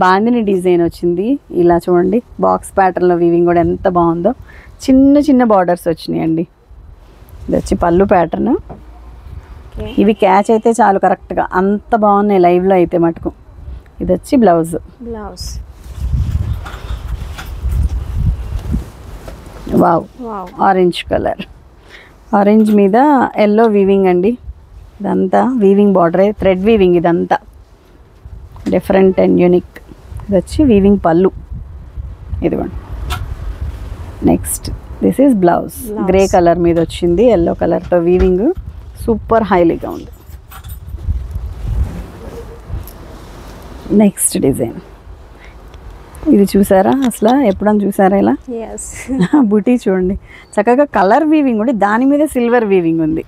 బాందిని డిజైన్ వచ్చింది ఇలా చూడండి. బాక్స్ ప్యాటర్న్లో వీవింగ్ కూడా ఎంత బాగుందో. చిన్న చిన్న బార్డర్స్ వచ్చినాయండి. ఇది వచ్చి పళ్ళు ప్యాటర్న్. ఇవి క్యాచ్ అయితే చాలు కరెక్ట్గా, అంత బాగున్నాయి లైవ్లో అయితే మటుకు. ఇది వచ్చి blouse. Wow, orange colour, orange మీద ఎల్లో వీవింగ్ అండి. ఇదంతా వీవింగ్ బార్డరే, థ్రెడ్ వీవింగ్ ఇదంతా, డిఫరెంట్ అండ్ యూనిక్. ఇది వచ్చి వీవింగ్ పళ్ళు. ఇదిగోండి next this is blouse. Grey colour మీద వచ్చింది, ఎల్లో కలర్తో వీవింగ్, సూపర్ హైలీగా ఉంది. నెక్స్ట్ డిజైన్ ఇది చూసారా, అసలు ఎప్పుడన్నా చూసారా ఇలా? బుటీ చూడండి, చక్కగా కలర్ వీవింగ్ ఉంది, దాని మీద సిల్వర్ వీవింగ్ ఉంది.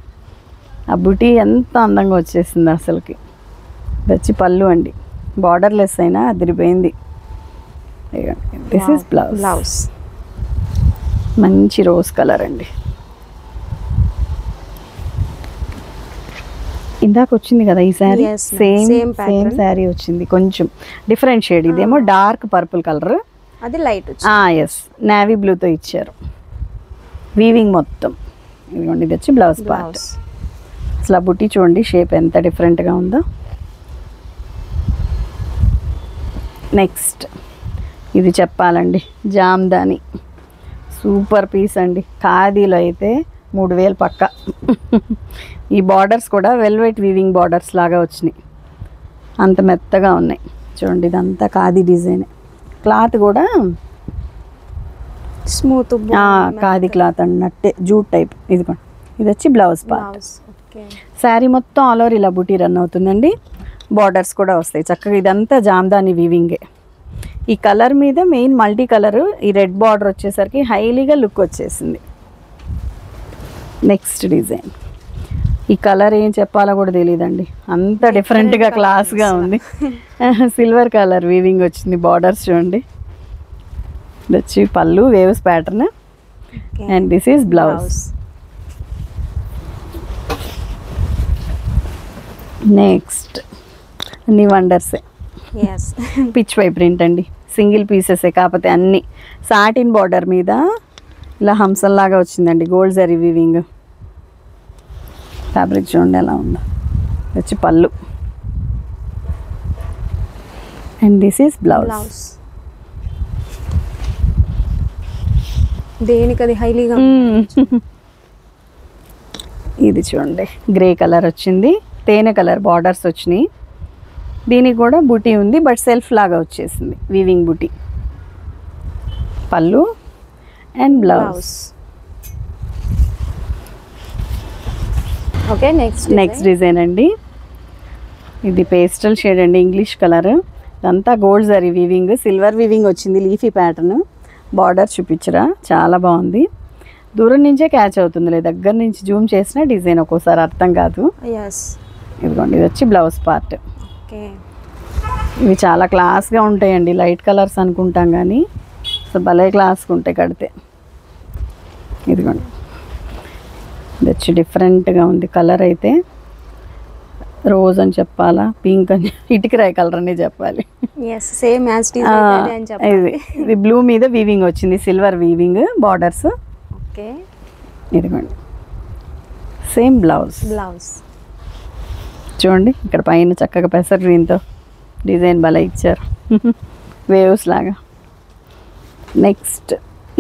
ఆ బుటీ ఎంత అందంగా వచ్చేసింది అసలుకి. ఇది వచ్చి పళ్ళు అండి, బార్డర్లెస్ అయినా అదిరిపోయింది. This is blouse. మంచి రోజ్ కలర్ అండి. ఇందాక వచ్చింది కదా ఈ శారీ, సేమ్ శారీ వచ్చింది, కొంచెం డిఫరెంట్ షేడ్. ఇదేమో డార్క్ పర్పుల్ కలర్, అది లైట్. ఎస్, నేవీ బ్లూతో ఇచ్చారు వీవింగ్ మొత్తం. ఇదిగోండి ఇది వచ్చి బ్లౌజ్ పార్ట్. అసలు ఆ బుట్టి చూడండి షేప్ ఎంత డిఫరెంట్గా ఉందో. నెక్స్ట్ ఇది చెప్పాలండి, జామ్దాని సూపర్ పీస్ అండి. ఖాదీలో అయితే 3000 పక్క. ఈ బార్డర్స్ కూడా వెల్వెట్ వీవింగ్ బార్డర్స్ లాగా వచ్చినాయి, అంత మెత్తగా ఉన్నాయి చూడండి. ఇదంతా ఖాదీ డిజైన్, క్లాత్ కూడా స్మూత్ ఖాదీ క్లాత్ అన్నట్టే, జూట్ టైప్. ఇదిగోండి ఇది వచ్చి బ్లౌజ్ పార్ట్. శారీ మొత్తం ఆల్ ఓవర్ ఇలా బుటీ రన్ అవుతుందండి. బార్డర్స్ కూడా వస్తాయి చక్కగా. ఇదంతా జామ్దాని వీవింగే. ఈ కలర్ మీద మెయిన్ మల్టీ కలర్, ఈ రెడ్ బార్డర్ వచ్చేసరికి హైలీగా లుక్ వచ్చేసింది. నెక్స్ట్ డిజైన్, ఈ కలర్ ఏం చెప్పాలో కూడా తెలియదండి, అంత డిఫరెంట్గా క్లాస్గా ఉంది. సిల్వర్ కలర్ వీవింగ్ వచ్చింది, బార్డర్స్ చూడండి. ఇది వచ్చి పళ్ళు waves pattern, and this is blouse. Next అన్ని వండర్సే, పిచ్ వై ప్రింట్ అండి, సింగిల్ పీసెసే కాకపోతే అన్ని సాటిన్ బార్డర్ మీద ఇలా హంసల్లాగా వచ్చిందండి, గోల్డ్ జరీ వీవింగ్. ఫ్యాబ్రిక్ చూడండి ఎలా ఉందో. వచ్చి పళ్ళు, అండ్ దిస్ ఈస్ బ్లౌజ్. దేనికది హైలీగా. ఇది చూడండి గ్రే కలర్ వచ్చింది, తేనె కలర్ బార్డర్స్ వచ్చినాయి. దీనికి కూడా బుటీ ఉంది, బట్ సెల్ఫ్ లాగా వచ్చేసింది వీవింగ్ బుటీ. పళ్ళు and blouse. Okay, next design అండి. ఇది పేస్టల్ షేడ్ అండి, ఇంగ్లీష్ కలర్. ఇదంతా gold zari weaving, silver weaving వచ్చింది, లీఫీ ప్యాటర్న్. బార్డర్ చూపించరా, చాలా బాగుంది. దూరం నుంచే క్యాచ్ అవుతుందిలే, దగ్గర నుంచి జూమ్ చేసిన డిజైన్ ఒక్కోసారి అర్థం కాదు. ఇదిగోండి ఇది వచ్చి బ్లౌజ్ పార్ట్. ఇవి చాలా క్లాస్గా ఉంటాయండి, లైట్ కలర్స్ అనుకుంటాం కానీ అసలు భలే క్లాస్గా ఉంటాయి కడితే. ఇదిగోండి ఇది వచ్చి డిఫరెంట్గా ఉంది కలర్. అయితే రోజ్ అని చెప్పాలా, పింక్ అని, ఇటుకరాయి కలర్ అని చెప్పాలి. ఇది బ్లూ మీద వీవింగ్ వచ్చింది, సిల్వర్ వీవింగ్ బార్డర్స్. ఇదిగోండి సేమ్ బ్లౌజ్. చూడండి ఇక్కడ పైన చక్కగా పెసర్ గ్రీన్తో డిజైన్ భలే ఇచ్చారు, వేవ్స్ లాగా. నెక్స్ట్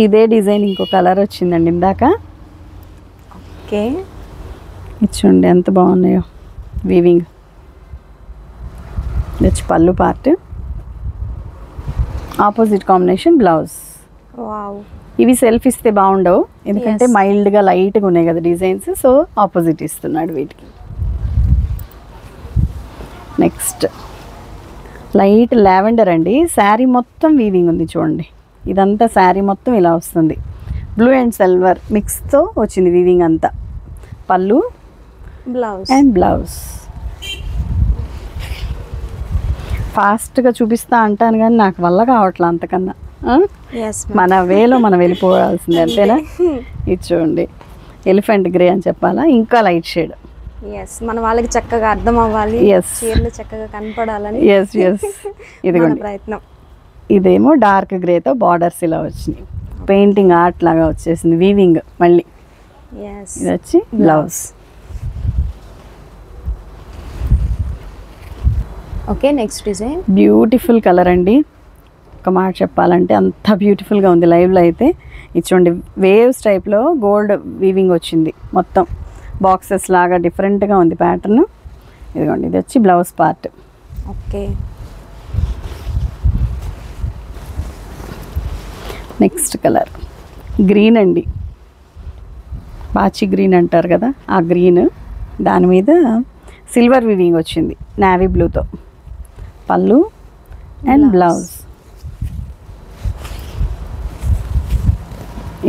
ఇదే డిజైన్ ఇంకో కలర్ వచ్చిందండి ఇందాక. ఇది చూడండి ఎంత బాగున్నాయో వీవింగ్. ఇది వచ్చి పళ్ళు part, opposite combination blouse. Wow, ఇవి సెల్ఫ్ ఇస్తే బాగుండవు ఎందుకంటే మైల్డ్గా లైట్గా ఉన్నాయి కదా డిజైన్స్, సో ఆపోజిట్ ఇస్తున్నాడు వీటికి. నెక్స్ట్ లైట్ లావెండర్ అండి. శారీ మొత్తం వీవింగ్ ఉంది చూడండి, ఇదంతా శారీ మొత్తం ఇలా వస్తుంది. బ్లూ అండ్ సిల్వర్ మిక్స్తో వచ్చింది వీవింగ్ అంతా. పళ్ళు, బ్లౌజ్ అండ్ బ్లౌజ్. ఫాస్ట్గా చూపిస్తా అంటాను కానీ నాకు వల్ల కావట్లే అంతకన్నా. మన వేలో మనం వెళ్ళిపోవాల్సింది అంతేనా. ఇది చూడండి ఎలిఫెంట్ గ్రే అని చెప్పాలా, ఇంకా లైట్ షేడ్. మన వాళ్ళకి చక్కగా అర్థం అవ్వాలి, చీరలు చక్కగా కనపడాలని ఇదిగోండి ప్రయత్నం. ఇదేమో డార్క్ గ్రేతో బార్డర్స్ ఇలా వచ్చినాయి, పెయింటింగ్ ఆర్ట్ లాగా వచ్చేసింది వీవింగ్. మళ్ళీ ఇది వచ్చి blouse. Okay, next design beautiful colour అండి. ఒక మాట చెప్పాలంటే అంత బ్యూటిఫుల్గా ఉంది లైవ్లో అయితే. ఇది చూడండి వేవ్స్ టైప్లో గోల్డ్ వీవింగ్ వచ్చింది, మొత్తం బాక్సెస్ లాగా డిఫరెంట్గా ఉంది ప్యాటర్న్. ఇదిగోండి ఇది వచ్చి blouse part. Okay, next colour green అండి, బాచి గ్రీన్ అంటారు కదా ఆ గ్రీన్. దాని మీద సిల్వర్ వీవింగ్ వచ్చింది నావీ బ్లూతో. పళ్ళు అండ్ బ్లౌజ్.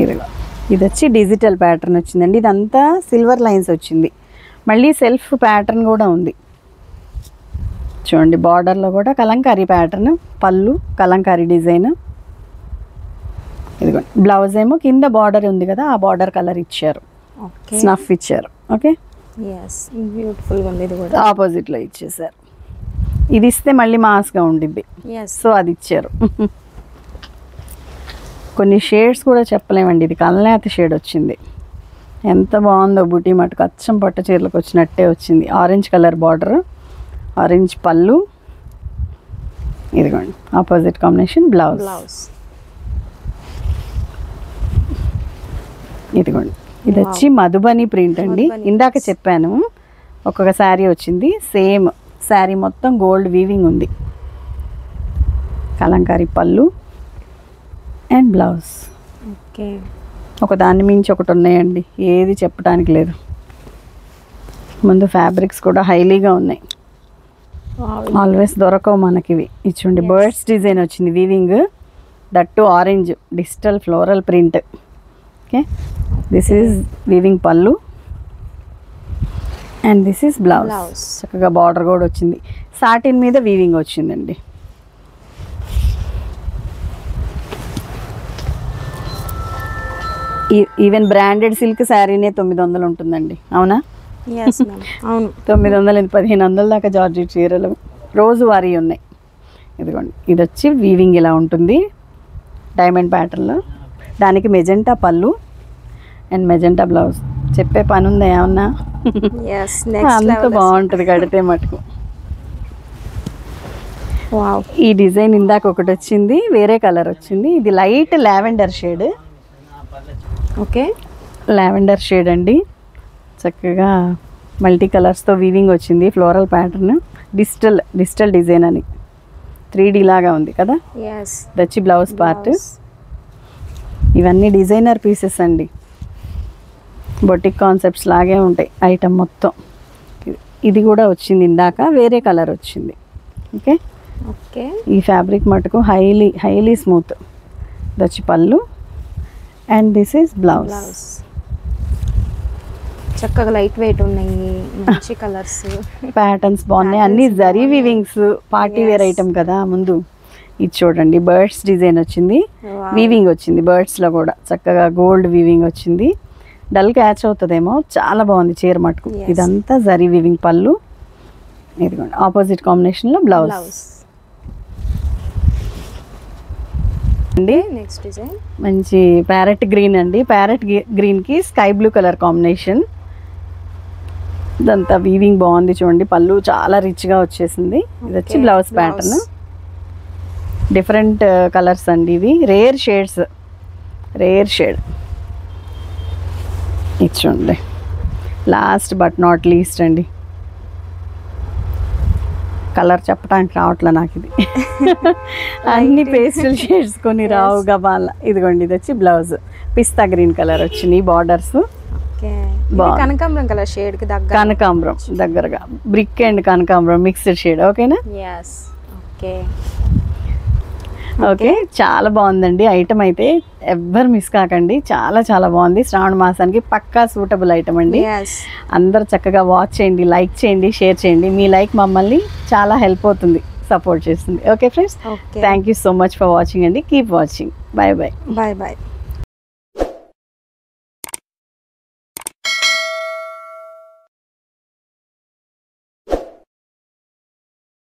ఇదిగో ఇది వచ్చి డిజిటల్ ప్యాటర్న్ వచ్చిందండి, ఇదంతా సిల్వర్ లైన్స్ వచ్చింది. మళ్ళీ సెల్ఫ్ ప్యాటర్న్ కూడా ఉంది చూడండి, బార్డర్లో కూడా కలంకారీ ప్యాటర్న్. పళ్ళు కలంకారీ డిజైన్. ఇదిగోండి బ్లౌజ్ ఏమో కింద బార్డర్ ఉంది కదా ఆ బార్డర్ కలర్ ఇచ్చారు, స్నఫ్ ఇచ్చారు. ఓకే, బ్యూటిఫుల్గా ఉంది. ఇది కూడా ఆపోజిట్లో ఇచ్చేసారు. ఇది ఇస్తే మళ్ళీ మాస్గా ఉండిద్ది, సో అది ఇచ్చారు. కొన్ని షేడ్స్ కూడా చెప్పలేమండి, ఇది కల్నేత షేడ్ వచ్చింది. ఎంత బాగుందో బుటీ మటుకు, అచ్చం పట్టు చీరలకు వచ్చినట్టే వచ్చింది. ఆరెంజ్ కలర్ బార్డర్, ఆరెంజ్ పళ్ళు. ఇదిగోండి ఆపోజిట్ కాంబినేషన్ బ్లౌజ్. ఇదిగోండి ఇది వచ్చి మధుబని ప్రింట్ అండి. ఇందాక చెప్పాను ఒక్కొక్క శారీ వచ్చింది, సేమ్ శారీ మొత్తం గోల్డ్ వీవింగ్ ఉంది. కలంకారీ పళ్ళు అండ్ బ్లౌజ్. ఓకే, ఒక దాన్ని మించి ఒకటి ఉన్నాయండి, ఏది చెప్పడానికి లేదు. ముందు ఫ్యాబ్రిక్స్ కూడా హైలీగా ఉన్నాయి, ఆల్వేస్ దొరకవు మనకి ఇవి. ఇచ్చుండి బర్డ్స్ డిజైన్ వచ్చింది weaving, that orange digital floral print. Okay, this is weaving పళ్ళు అండ్ దిస్ ఈజ్ బ్లౌజ్. చక్కగా బార్డర్ కూడా వచ్చింది, సాటిన్ మీద వీవింగ్ వచ్చిందండి. ఈవెన్ బ్రాండెడ్ సిల్క్ శారీనే 900 ఉంటుందండి, అవునా? అవును, 900 1500 దాకా జార్జెట్ చీరలు రోజువారీ ఉన్నాయి. ఇదిగోండి ఇది వచ్చి వీవింగ్ ఇలా ఉంటుంది డైమండ్ ప్యాటర్న్లో. దానికి మెజెంటా పళ్ళు అండ్ మెజెంటా బ్లౌజ్. చెప్పే పని ఉందా ఏమన్నా? అంత బాగుంటుంది కడితే మటుకు. ఈ డిజైన్ ఇందాక ఒకటి వచ్చింది, వేరే కలర్ వచ్చింది. ఇది light lavender shade. Okay, lavender shade అండి, చక్కగా మల్టీ కలర్స్తో వీవింగ్ వచ్చింది. ఫ్లోరల్ ప్యాటర్న్, డిజిటల్ డిజైన్ అని 3D లాగా ఉంది కదా. దచ్చి బ్లౌజ్ పార్ట్. ఇవన్నీ డిజైనర్ పీసెస్ అండి, బొటిక్ కాన్సెప్ట్స్ లాగే ఉంటాయి ఐటమ్ మొత్తం. ఇది కూడా వచ్చింది ఇందాక, వేరే కలర్ వచ్చింది. ఓకే ఓకే, ఈ ఫ్యాబ్రిక్ మటుకు హైలీ స్మూత్. దచ్చి పళ్ళు అండ్ దిస్ ఈజ్ బ్లౌజ్. చక్కగా లైట్ వెయిట్ ఉన్నాయి, మంచి కలర్స్, ప్యాటర్న్స్ బాగున్నాయి, అన్ని జరీ వీవింగ్స్. పార్టీ వేర్ ఐటమ్ కదా. ముందు ఇది చూడండి బర్డ్స్ డిజైన్ వచ్చింది, వీవింగ్ వచ్చింది బర్డ్స్లో కూడా. చక్కగా గోల్డ్ వీవింగ్ వచ్చింది. డల్ క్యాచ్ అవుతుందేమో, చాలా బాగుంది చీర మటుకు. ఇదంతా జరీ వీవింగ్ పళ్ళు. ఇదిగోండి ఆపోజిట్ కాంబినేషన్లో బ్లౌజ్ అండి. నెక్స్ట్ డిజైన్ మంచి ప్యారెట్ గ్రీన్ అండి. ప్యారెట్ గ్రీన్కి స్కై బ్లూ కలర్ కాంబినేషన్. ఇదంతా వీవింగ్ బాగుంది చూడండి. పళ్ళు చాలా రిచ్గా వచ్చేసింది. ఇది వచ్చి బ్లౌజ్ ప్యాటర్న్. డిఫరెంట్ కలర్స్ అండి ఇవి, రేర్ షేడ్. ఇది చూడండి లాస్ట్ బట్ నాట్ లీస్ట్ అండి, కలర్ చెప్పడానికి రావట్లే నాకు ఇది. అన్ని పేస్టల్ షేడ్స్ కొన్ని రావు గబాల. ఇదిగోండి, ఇది వచ్చి బ్లౌజ్ పిస్తా గ్రీన్ కలర్ వచ్చినాయి బార్డర్స్. కనకాంబరం కలర్ షేడ్ కి దగ్గర, కనకాంబరం దగ్గరగా బ్రిక్ అండ్ కనకాంబరం మిక్స్డ్ షేడ్. ఓకేనా? ఓకే ఓకే, చాలా బాగుందండి ఐటమ్ అయితే, ఎవ్వరు మిస్ కాకండి. చాలా చాలా బాగుంది, శ్రావణ మాసానికి పక్కా సూటబుల్ ఐటమ్ అండి. అందరు చక్కగా వాచ్ చేయండి, లైక్ చేయండి, షేర్ చేయండి. మీ లైక్ మమ్మల్ని చాలా హెల్ప్ అవుతుంది, సపోర్ట్ చేస్తుంది. Okay friends, thank you so much for watching అండి. Keep watching. Bye bye. Bye bye.